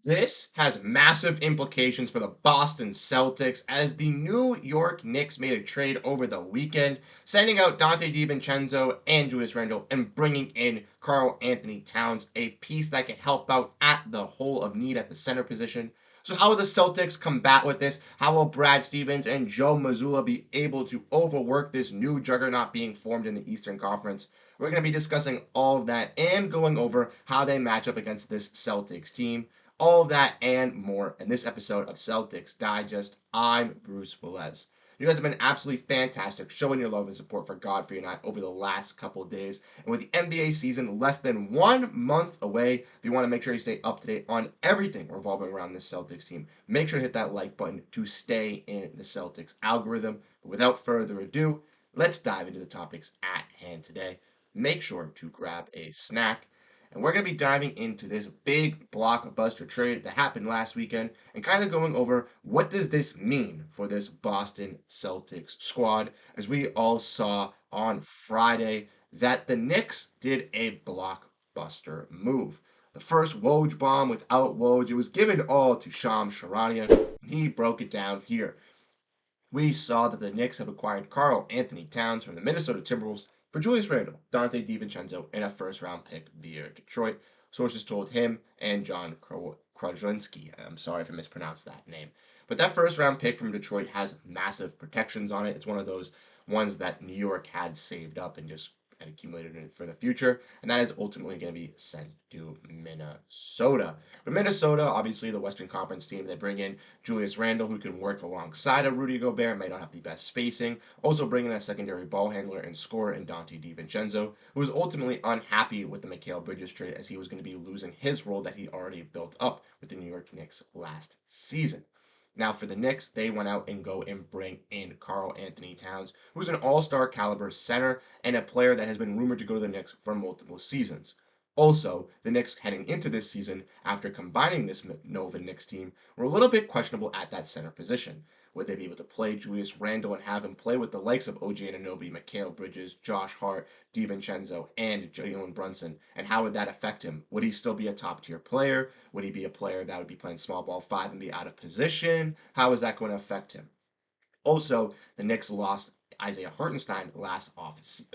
This has massive implications for the Boston Celtics as the New York Knicks made a trade over the weekend, sending out Dante DiVincenzo and Julius Randle and bringing in Karl Anthony Towns, a piece that can help out at the hole of need at the center position. So, how will the Celtics combat with this? How will Brad Stevens and Joe Mazzulla be able to overwork this new juggernaut being formed in the Eastern Conference? We're going to be discussing all of that and going over how they match up against this Celtics team. All of that and more in this episode of Celtics Digest. I'm Bruce Velez. You guys have been absolutely fantastic, showing your love and support for Godfrey and I over the last couple of days. And with the NBA season less than 1 month away, if you want to make sure you stay up to date on everything revolving around this Celtics team, make sure to hit that like button to stay in the Celtics algorithm. But without further ado, let's dive into the topics at hand today. Make sure to grab a snack, and we're going to be diving into this big blockbuster trade that happened last weekend and kind of going over what does this mean for this Boston Celtics squad, as we all saw on Friday that the Knicks did a blockbuster move. The first Woj bomb without Woj, it was given all to Shams Charania. He broke it down here. We saw that the Knicks have acquired Karl Anthony Towns from the Minnesota Timberwolves for Julius Randle, Dante DiVincenzo, and a first-round pick via Detroit. Sources told him and John Krajinski. I'm sorry if I mispronounced that name. But that first-round pick from Detroit has massive protections on it. It's one of those ones that New York had saved up and just had accumulated it for the future, and that is ultimately going to be sent to Minnesota. But Minnesota, obviously the Western Conference team, they bring in Julius Randle, who can work alongside of Rudy Gobert, might not have the best spacing. Also bringing in a secondary ball handler and scorer in Dante DiVincenzo, who was ultimately unhappy with the Mikal Bridges trade as he was going to be losing his role that he already built up with the New York Knicks last season. Now for the Knicks, they went out and go and bring in Karl Anthony Towns, who's an all-star caliber center and a player that has been rumored to go to the Knicks for multiple seasons. Also, the Knicks heading into this season, after combining this Nova Knicks team, were a little bit questionable at that center position. Would they be able to play Julius Randle and have him play with the likes of OG Anunoby, Mikal Bridges, Josh Hart, DiVincenzo, and Jalen Brunson? And how would that affect him? Would he still be a top tier player? Would he be a player that would be playing small ball five and be out of position? How is that going to affect him? Also, the Knicks lost Isaiah Hartenstein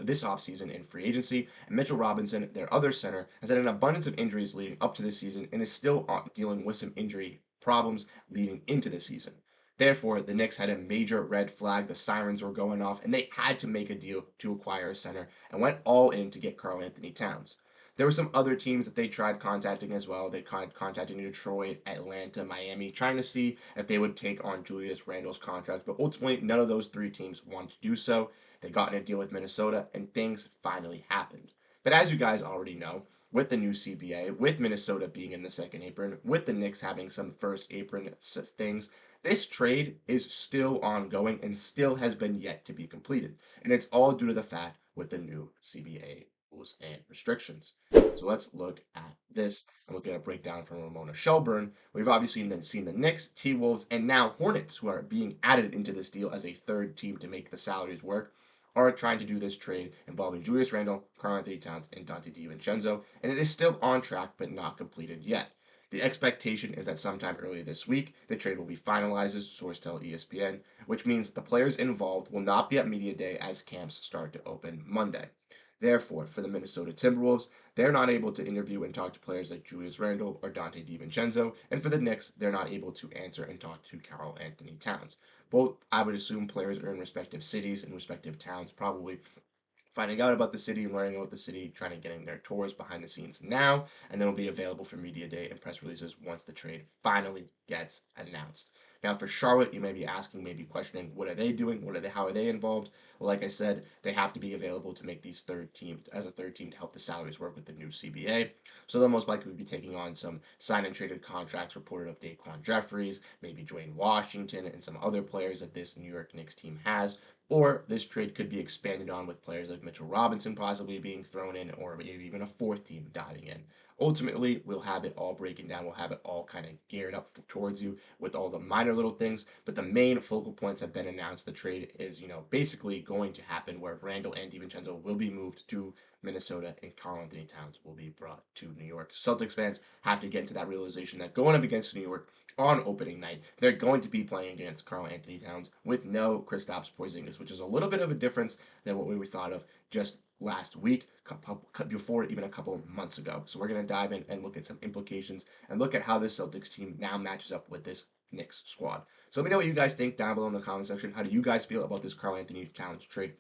this offseason in free agency, and Mitchell Robinson, their other center, has had an abundance of injuries leading up to this season and is still dealing with some injury problems leading into the season. Therefore, the Knicks had a major red flag. The sirens were going off, and they had to make a deal to acquire a center and went all in to get Karl Anthony Towns. There were some other teams that they tried contacting as well. They contacted Detroit, Atlanta, Miami, trying to see if they would take on Julius Randle's contract, but ultimately none of those three teams wanted to do so. They got in a deal with Minnesota, and things finally happened. But as you guys already know, with the new CBA, with Minnesota being in the second apron, with the Knicks having some first apron things, this trade is still ongoing and still has been yet to be completed. And it's all due to the fact with the new CBA rules and restrictions. So let's look at this and look at a breakdown from Ramona Shelburne. We've obviously seen the Knicks, T-Wolves, and now Hornets, who are being added into this deal as a third team to make the salaries work, are trying to do this trade involving Julius Randle, Karl Anthony Towns, and Dante DiVincenzo, and it is still on track but not completed yet. The expectation is that sometime early this week, the trade will be finalized, as source tell ESPN, which means the players involved will not be at Media Day as camps start to open Monday. Therefore, for the Minnesota Timberwolves, they're not able to interview and talk to players like Julius Randle or Dante DiVincenzo, and for the Knicks, they're not able to answer and talk to Karl Anthony Towns. Both, I would assume, players are in respective cities and respective towns, probably finding out about the city, learning about the city, trying to getting their tours behind the scenes now, and then will be available for media day and press releases once the trade finally gets announced. Now, for Charlotte, you may be asking, maybe questioning, what are they doing? How are they involved? Well, like I said, they have to be available to make these third team as a third team to help the salaries work with the new CBA. So they'll most likely be taking on some sign and traded contracts reported of Daquan Jeffries, maybe Dwayne Washington, and some other players that this New York Knicks team has, or this trade could be expanded on with players like Mitchell Robinson possibly being thrown in, or maybe even a fourth team diving in. Ultimately, we'll have it all breaking down. We'll have it all kind of geared up towards you with all the minor little things. But the main focal points have been announced. The trade is, basically going to happen where Randall and DiVincenzo will be moved to Minnesota and Karl Anthony Towns will be brought to New York. Celtics fans have to get into that realization that going up against New York on opening night, they're going to be playing against Karl Anthony Towns with no Kristaps Porziņģis, which is a little bit of a difference than what we thought of just last week, before even a couple months ago. So we're going to dive in and look at some implications and look at how this Celtics team now matches up with this Knicks squad. So let me know what you guys think down below in the comment section. How do you guys feel about this Karl Anthony Towns trade?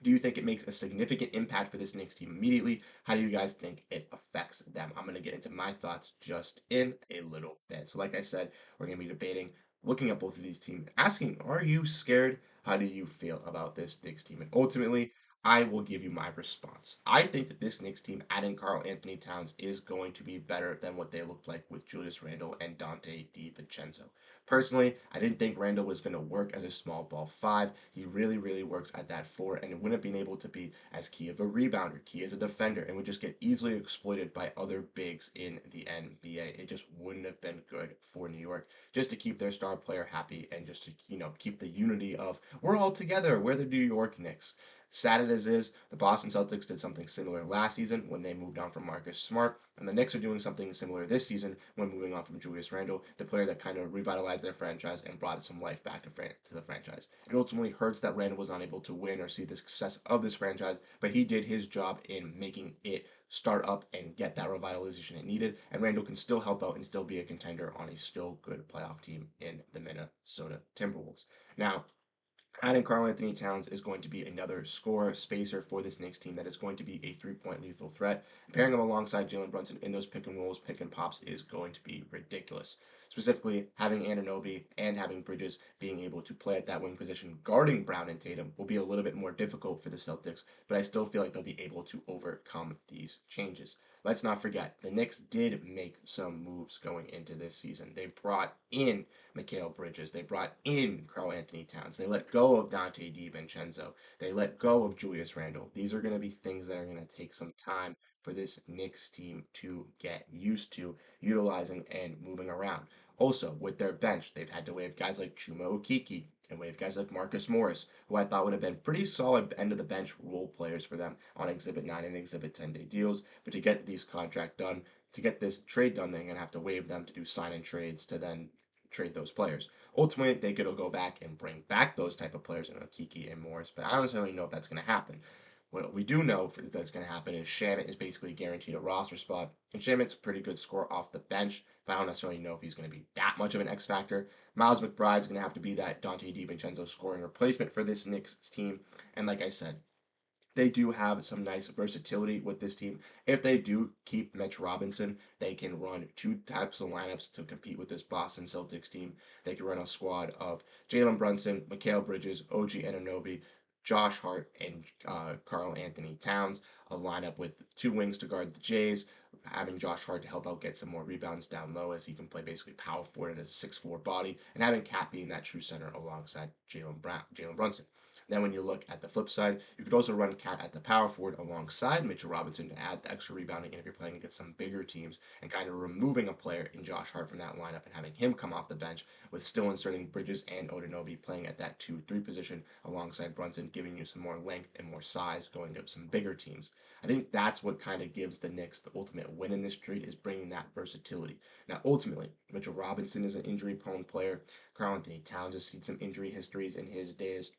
Do you think it makes a significant impact for this Knicks team immediately? How do you guys think it affects them? I'm going to get into my thoughts just in a little bit. So, like I said, we're going to be debating, looking at both of these teams, asking, are you scared? How do you feel about this Knicks team? And ultimately, I will give you my response. I think that this Knicks team, adding Karl Anthony Towns, is going to be better than what they looked like with Julius Randle and Dante DiVincenzo. Personally, I didn't think Randall was going to work as a small ball five. He really, really works at that four, and it wouldn't have been able to be as key of a rebounder, key as a defender, and would just get easily exploited by other bigs in the NBA. It just wouldn't have been good for New York, just to keep their star player happy and just to, keep the unity of we're all together, we're the New York Knicks. Sad as it is, the Boston Celtics did something similar last season when they moved on from Marcus Smart, and the Knicks are doing something similar this season when moving on from Julius Randle, the player that kind of revitalized their franchise and brought some life back to the franchise. It ultimately hurts that Randle was unable to win or see the success of this franchise, but he did his job in making it start up and get that revitalization it needed, and Randle can still help out and still be a contender on a still good playoff team in the Minnesota Timberwolves. Now, adding Karl Anthony Towns is going to be another scorer spacer for this Knicks team that is going to be a 3-point lethal threat. Pairing him alongside Jalen Brunson in those pick and rolls, pick and pops is going to be ridiculous. Specifically, having Anunoby and having Bridges being able to play at that wing position, guarding Brown and Tatum, will be a little bit more difficult for the Celtics, but I still feel like they'll be able to overcome these changes. Let's not forget, the Knicks did make some moves going into this season. They brought in Mikal Bridges. They brought in Karl Anthony Towns. They let go of Dante DiVincenzo. They let go of Julius Randle. These are going to be things that are going to take some time for this Knicks team to get used to utilizing and moving around. Also, with their bench, they've had to waive guys like Chuma Okeke and waive guys like Marcus Morris, who I thought would have been pretty solid end of the bench role players for them on Exhibit 9 and Exhibit 10 day deals. But to get these contract done, to get this trade done, they're going to have to waive them to do sign and trades to then trade those players. Ultimately, they could go back and bring back those type of players in Okeke and Morris, but I don't necessarily know if that's going to happen. What we do know that's going to happen is Shamet is basically guaranteed a roster spot, and Shamet's a pretty good scorer off the bench, but I don't necessarily know if he's going to be that much of an X factor. Miles McBride's going to have to be that Dante DiVincenzo scoring replacement for this Knicks team, and like I said, they do have some nice versatility with this team. If they do keep Mitch Robinson, they can run two types of lineups to compete with this Boston Celtics team. They can run a squad of Jalen Brunson, Mikal Bridges, OG Anunoby, Josh Hart, and Karl Anthony Towns. A lineup with two wings to guard the Jays, having Josh Hart to help out get some more rebounds down low as he can play basically power forward as a 6'4" body, and having Cat being that true center alongside Jalen Brunson. Then when you look at the flip side, you could also run Cat at the power forward alongside Mitchell Robinson to add the extra rebounding and if you're playing against some bigger teams and kind of removing a player in Josh Hart from that lineup and having him come off the bench with still inserting Bridges and Anunoby playing at that 2-3 position alongside Brunson, giving you some more length and more size going up some bigger teams. I think that's what kind of gives the Knicks the ultimate win in this trade is bringing that versatility. Now, ultimately, Mitchell Robinson is an injury-prone player. Karl Anthony Towns has seen some injury histories in his days.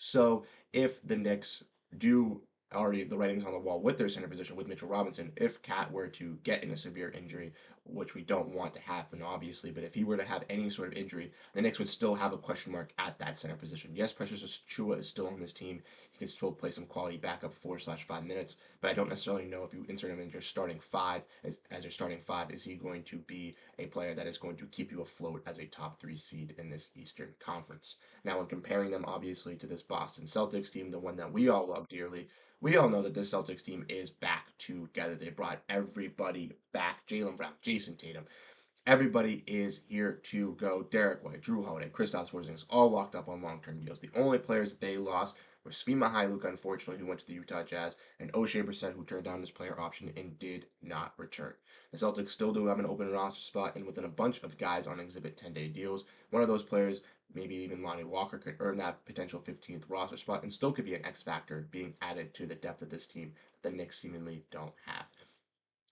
So if the Knicks do already the writings on the wall with their center position with Mitchell Robinson, if Cat were to get in a severe injury, which we don't want to happen, obviously, but if he were to have any sort of injury, the Knicks would still have a question mark at that center position. Yes, Precious Achiuwa is still on this team. He can still play some quality backup 4/5 minutes, but I don't necessarily know if you insert him in your starting five as your starting five, is he going to be a player that is going to keep you afloat as a top 3 seed in this Eastern Conference. Now, when comparing them obviously to this Boston Celtics team, the one that we all love dearly, we all know that this Celtics team is back together. They brought everybody back. Jaylen Brown, Jayson Tatum. Everybody is here to go. Derrick White, Jrue Holiday, Kristaps Porziņģis, all locked up on long-term deals. The only players that they lost Rasheed Mahalouk, unfortunately, who went to the Utah Jazz, and O'Shea Brissett, who turned down his player option and did not return. The Celtics still do have an open roster spot, and within a bunch of guys on Exhibit 10-day deals, one of those players, maybe even Lonnie Walker, could earn that potential 15th roster spot and still could be an X factor being added to the depth of this team that the Knicks seemingly don't have.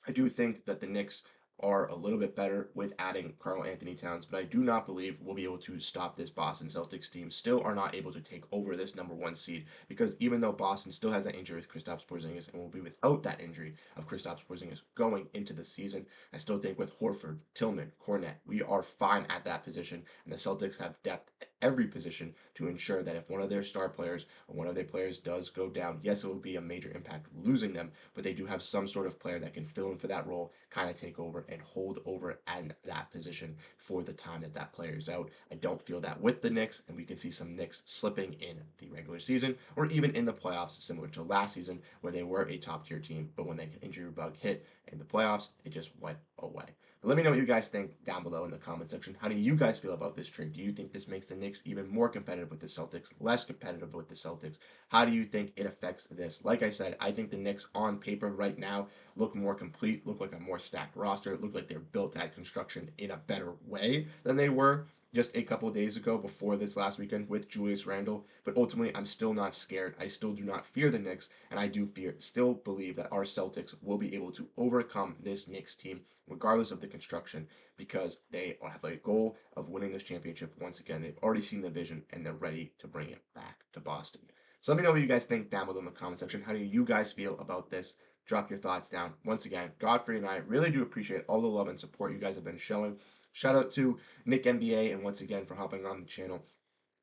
I do think that the Knicks are a little bit better with adding Karl-Anthony Towns, but I do not believe we'll be able to stop this Boston Celtics team. Still are not able to take over this number one seed because even though Boston still has that injury with Kristaps Porziņģis and will be without that injury of Kristaps Porziņģis going into the season, I still think with Horford, Tillman, Kornet, we are fine at that position, and the Celtics have depth at every position to ensure that if one of their star players or one of their players does go down, yes, it will be a major impact losing them, but they do have some sort of player that can fill in for that role, kind of take over and hold over at that position for the time that that player is out. I don't feel that with the Knicks, and we can see some Knicks slipping in the regular season or even in the playoffs, similar to last season where they were a top tier team, but when the injury bug hit in the playoffs, it just went away. But let me know what you guys think down below in the comment section. How do you guys feel about this trade? Do you think this makes the Knicks even more competitive with the Celtics, less competitive with the Celtics? How do you think it affects this? Like I said, I think the Knicks on paper right now look more complete, look like a more stacked roster, look like they're built at construction in a better way than they were just a couple days ago before this last weekend with Julius Randle. But ultimately, I'm still not scared. I still do not fear the Knicks, and I do still believe that our Celtics will be able to overcome this Knicks team, regardless of the construction, because they have a goal of winning this championship once again. They've already seen the vision, and they're ready to bring it back to Boston. So let me know what you guys think down below in the comment section. How do you guys feel about this? Drop your thoughts down. Once again, Godfrey and I really do appreciate all the love and support you guys have been showing. Shout out to Nick NBA and once again for hopping on the channel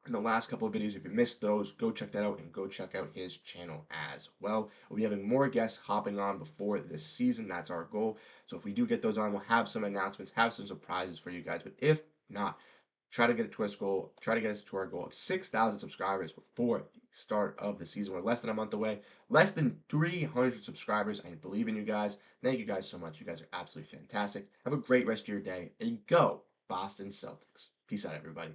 in the last couple of videos. If you missed those, go check that out and go check out his channel as well. We'll be having more guests hopping on before this season. That's our goal. So if we do get those on, we'll have some announcements, have some surprises for you guys. But if not, try to get it to us goal. Try to get us to our goal of 6,000 subscribers before the start of the season. We're less than a month away. Less than 300 subscribers. I believe in you guys. Thank you guys so much. You guys are absolutely fantastic. Have a great rest of your day and go Boston Celtics. Peace out, everybody.